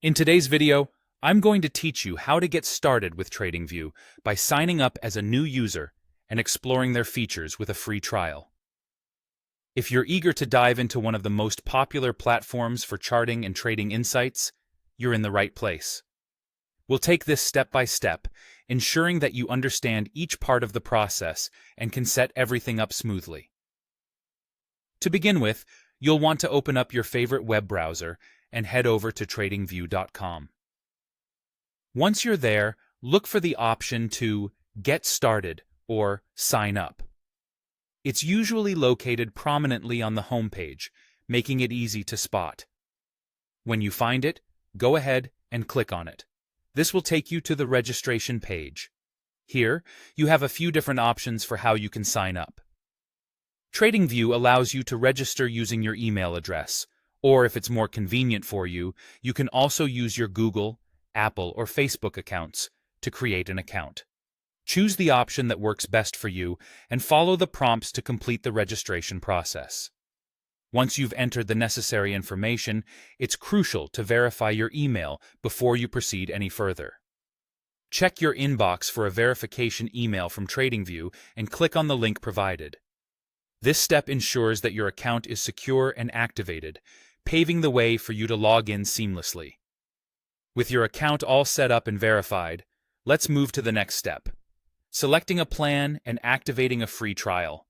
In today's video, I'm going to teach you how to get started with Tradingview by signing up as a new user and exploring their features with a free trial. If you're eager to dive into one of the most popular platforms for charting and trading insights, you're in the right place. We'll take this step by step, ensuring that you understand each part of the process and can set everything up smoothly. To begin with, you'll want to open up your favorite web browser and head over to tradingview.com. Once you're there, look for the option to Get Started or Sign Up. It's usually located prominently on the homepage, making it easy to spot. When you find it, go ahead and click on it. This will take you to the registration page. Here, you have a few different options for how you can sign up. Tradingview allows you to register using your email address, or if it's more convenient for you, you can also use your Google, Apple, or Facebook accounts to create an account. Choose the option that works best for you and follow the prompts to complete the registration process. Once you've entered the necessary information, it's crucial to verify your email before you proceed any further. Check your inbox for a verification email from Tradingview and click on the link provided. This step ensures that your account is secure and activated, paving the way for you to log in seamlessly. With your account all set up and verified, let's move to the next step: selecting a plan and activating a free trial.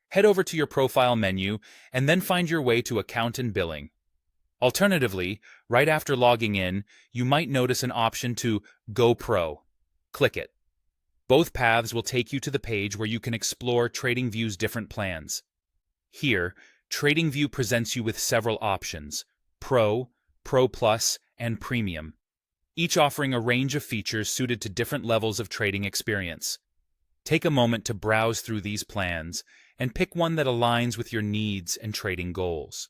Head over to your profile menu and then find your way to Account and Billing. Alternatively, right after logging in, you might notice an option to Go Pro. Click it. Both paths will take you to the page where you can explore Tradingview's different plans. Here, Tradingview presents you with several options: Pro, Pro Plus, and Premium, each offering a range of features suited to different levels of trading experience. Take a moment to browse through these plans and pick one that aligns with your needs and trading goals.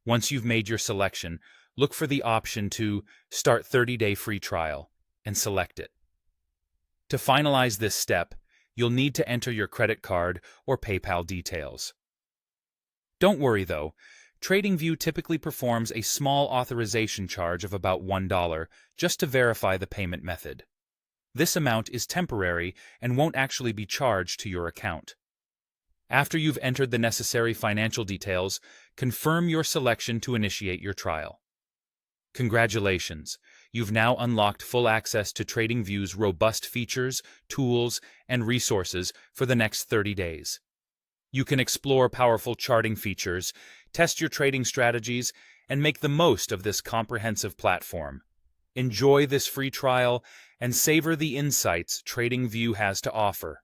Once you've made your selection, look for the option to Start 30-day free trial and select it. To finalize this step, you'll need to enter your credit card or PayPal details. Don't worry though, Tradingview typically performs a small authorization charge of about $1 just to verify the payment method. This amount is temporary and won't actually be charged to your account. After you've entered the necessary financial details, confirm your selection to initiate your trial. Congratulations! You've now unlocked full access to Tradingview's robust features, tools, and resources for the next 30 days. You can explore powerful charting features, test your trading strategies, and make the most of this comprehensive platform. Enjoy this free trial and savor the insights Tradingview has to offer.